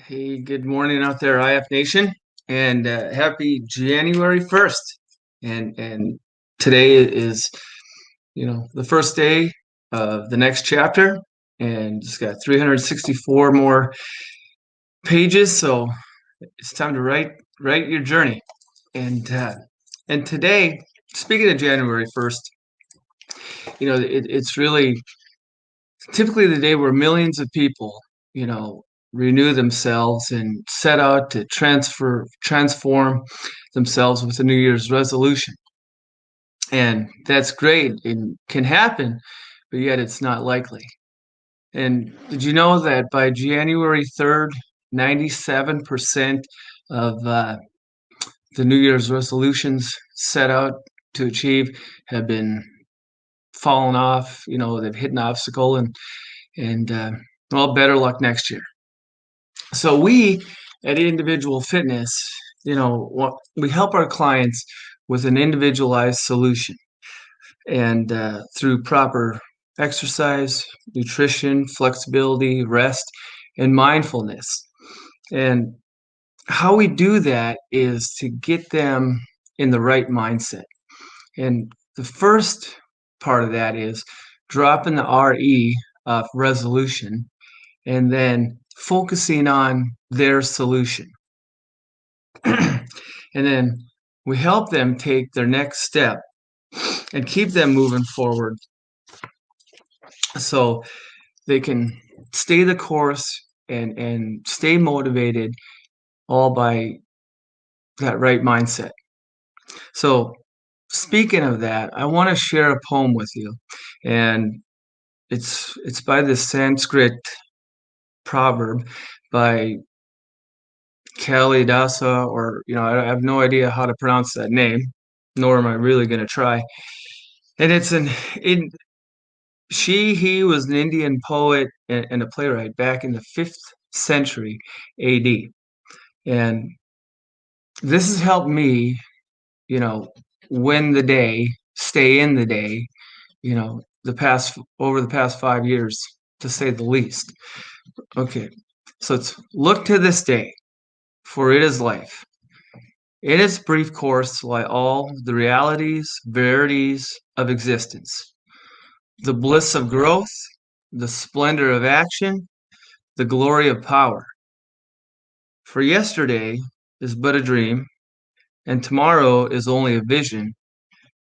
Hey, good morning out there, IF Nation, and happy January 1st. And today is, the first day of the next chapter, and it's got 364 more pages, so it's time to write your journey. And today, speaking of January 1st, it's really typically the day where millions of people, you know, renew themselves and set out to transform themselves with a New Year's resolution. And that's great. It can happen, but yet it's not likely. And did you know that by January 3rd, 97% of the New Year's resolutions set out to achieve have been fallen off? They've hit an obstacle, and well, better luck next year. So we at Individual Fitness, we help our clients with an individualized solution, and through proper exercise, nutrition, flexibility, rest, and mindfulness. And how we do that is to get them in the right mindset. And the first part of that is dropping the RE of resolution and then focusing on their solution. And then we help them take their next step and keep them moving forward so they can stay the course and stay motivated, all by that right mindset. So speaking of that, I want to share a poem with you, and it's by this Sanskrit proverb by Kalidasa, or I have no idea how to pronounce that name, nor am I really going to try. And he was an Indian poet and a playwright back in the 5th century AD. And this has helped me, win the day, stay in the day, over the past 5 years, to say the least. Okay, so it's look to this day, for it is life. In its brief course lie all the realities, verities of existence, the bliss of growth, the splendor of action, the glory of power. For yesterday is but a dream, and tomorrow is only a vision,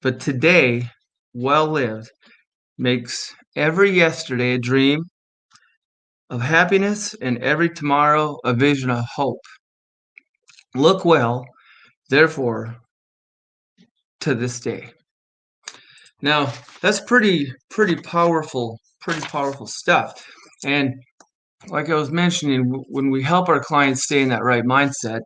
but today, well lived, makes every yesterday a dream of happiness and every tomorrow a vision of hope. Look well, therefore, to this day. Now, that's pretty powerful stuff. And like I was mentioning, when we help our clients stay in that right mindset,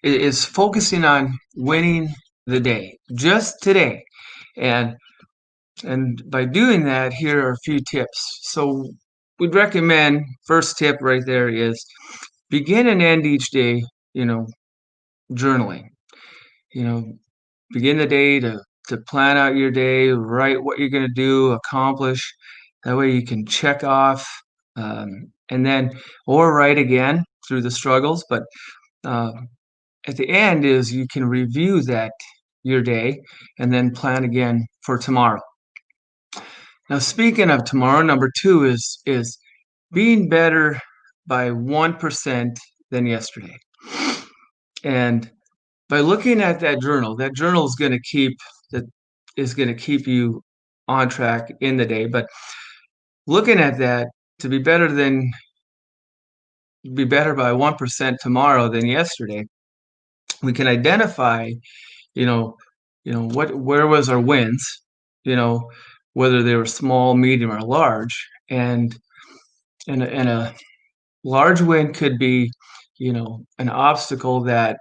it is focusing on winning the day, just today. And by doing that, here are a few tips. So we'd recommend, first tip right there is begin and end each day, journaling. Begin the day to plan out your day, write what you're going to do, accomplish. That way you can check off, and then, or write again through the struggles. But at the end is you can review your day and then plan again for tomorrow. Now, speaking of tomorrow, number 2 is being better by 1% than yesterday. And by looking at that journal is going to keep you on track in the day. But looking at that, to be better by 1% tomorrow than yesterday, we can identify, where was our wins, whether they were small, medium, or large. And a large win could be, an obstacle that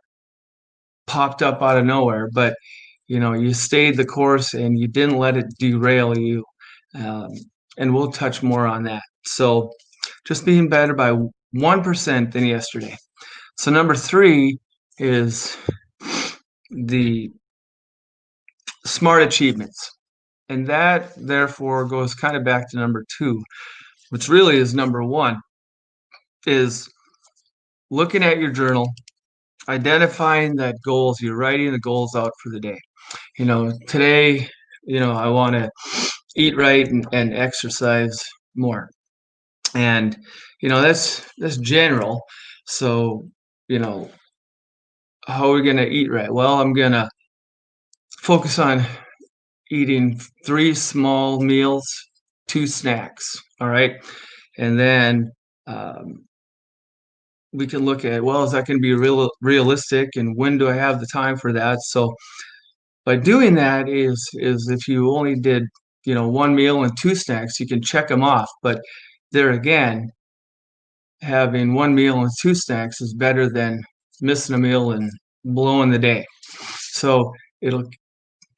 popped up out of nowhere, but you stayed the course and you didn't let it derail you. And we'll touch more on that. So just being better by 1% than yesterday. So number 3 is the SMART achievements. And that therefore goes kind of back to number 2, which really is number 1. is looking at your journal, identifying that goals, you're writing the goals out for the day. Today, I want to eat right and exercise more. And that's general. So, you know, how are we going to eat right? Well, I'm going to focus on eating 3 small meals, 2 snacks, all right? And then, we can look at, well, is that gonna be realistic, and when do I have the time for that? So, by doing that is if you only did, 1 meal and 2 snacks, you can check them off, but there again, having 1 meal and 2 snacks is better than missing a meal and blowing the day. So, it'll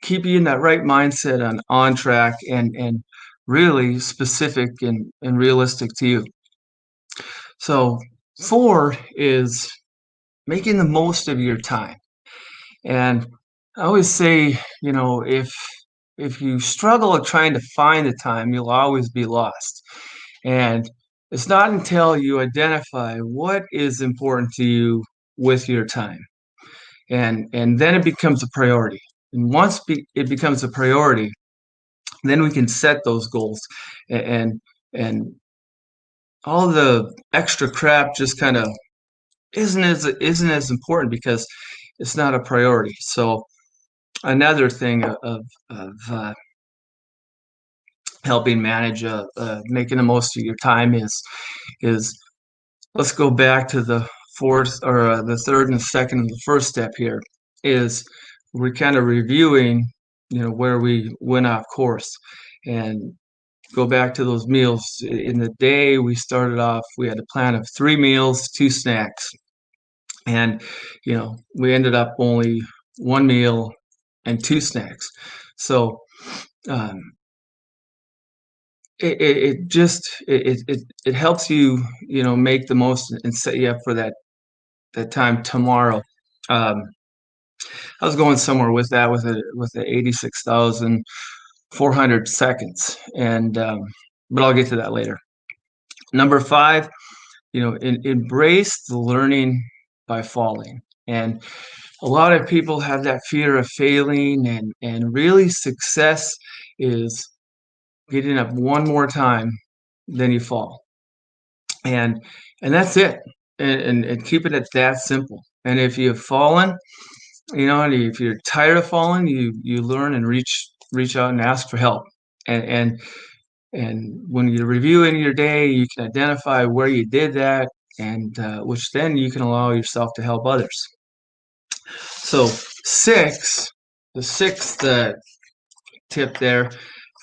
keep you in that right mindset on track and really specific and realistic to you. So 4 is making the most of your time. And I always say, if you struggle at trying to find the time, you'll always be lost. And it's not until you identify what is important to you with your time, and then it becomes a priority. And once it becomes a priority, then we can set those goals, and and all the extra crap just kind of isn't as important because it's not a priority. So another thing of helping manage making the most of your time is let's go back to the fourth or the third and second and the first step here is we're kind of reviewing where we went off course and go back to those meals. In the day we started off, we had a plan of 3 meals, 2 snacks, and we ended up only 1 meal and 2 snacks. So um, it just it helps you make the most and set you up for that time tomorrow. um, I was going somewhere with that with the 86,400 seconds, and but I'll get to that later. Number 5, embrace the learning by falling. And a lot of people have that fear of failing, and really success is getting up one more time, then you fall. And that's it. And keep it at that simple. And if you've fallen, and if you're tired of falling, you learn and reach out and ask for help. And and and when you're reviewing your day, you can identify where you did that, and which then you can allow yourself to help others. So the sixth tip there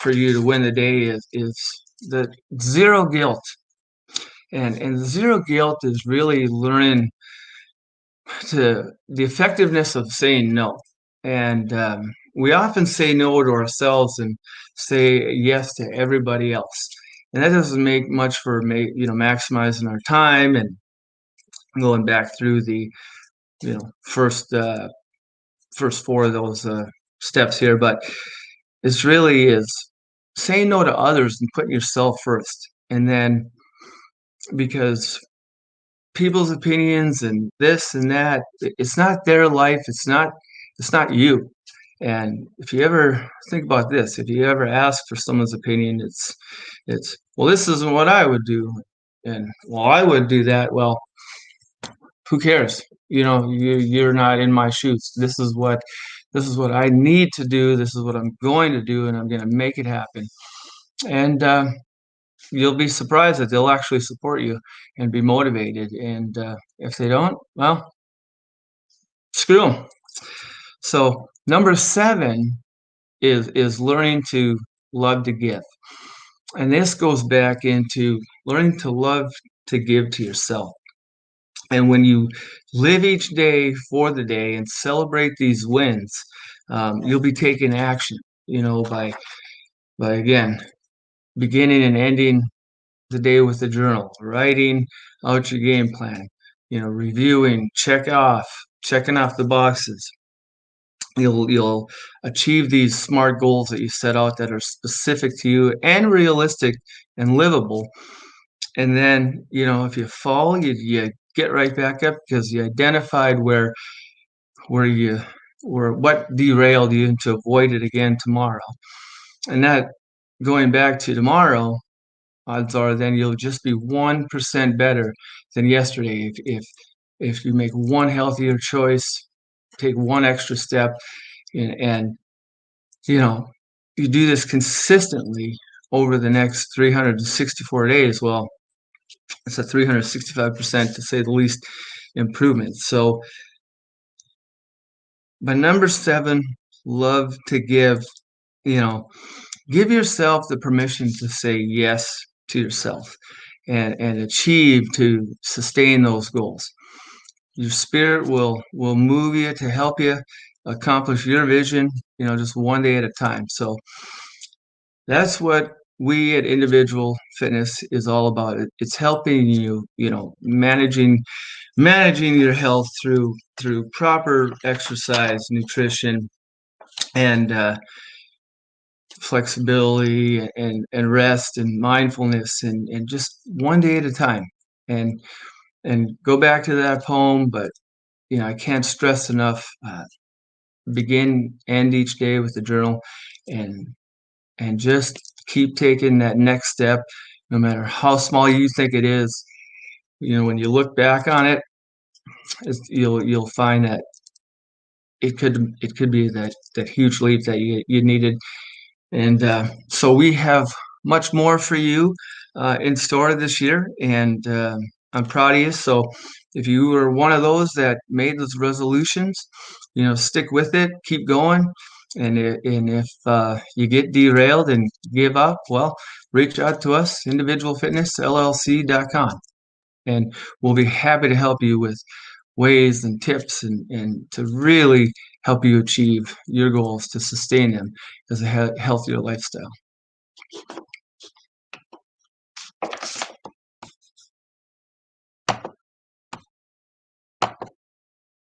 for you to win the day is the zero guilt. And zero guilt is really learning to the effectiveness of saying no. And we often say no to ourselves and say yes to everybody else. And that doesn't make much for maximizing our time and going back through the first 4 of those steps here. But it's really is saying no to others and putting yourself first. And then, because people's opinions and this and that, it's not their life, it's not you. And if you ever think about this, if you ever ask for someone's opinion, it's well, this isn't what I would do, and well, I would do that. Well, who cares? You're not in my shoes. This is what I need to do. This is what I'm going to do, and I'm going to make it happen. And you'll be surprised that they'll actually support you and be motivated. And if they don't, well, screw them. So number 7 is learning to love to give. And this goes back into learning to love to give to yourself. And when you live each day for the day and celebrate these wins, you'll be taking action, by again beginning and ending the day with the journal, writing out your game plan, reviewing, checking off the boxes. You'll achieve these SMART goals that you set out that are specific to you and realistic and livable. And then, if you fall, you get right back up because you identified where you where what derailed you and to avoid it again tomorrow. And that going back to tomorrow, odds are then you'll just be 1% better than yesterday if you make one healthier choice, take one extra step, and you know you do this consistently over the next 364 days. Well, it's a 365%, to say the least, improvement. So by number 7, love to give, you know, give yourself the permission to say yes to yourself and achieve to sustain those goals. Your spirit will move you to help you accomplish your vision, just one day at a time. So that's what we at Individual Fitness is all about. It's helping you, managing your health through proper exercise, nutrition, and flexibility, and rest and mindfulness, and just one day at a time. And go back to that poem, but I can't stress enough, end each day with a journal, and just keep taking that next step, no matter how small you think it is. When you look back on it, you'll find that it could be that huge leap that you needed. And so we have much more for you in store this year, and I'm proud of you. So if you were one of those that made those resolutions, stick with it, keep going. And if you get derailed and give up, well, reach out to us, individualfitnessllc.com, and we'll be happy to help you with ways and tips and to really help you achieve your goals, to sustain them as a healthier lifestyle.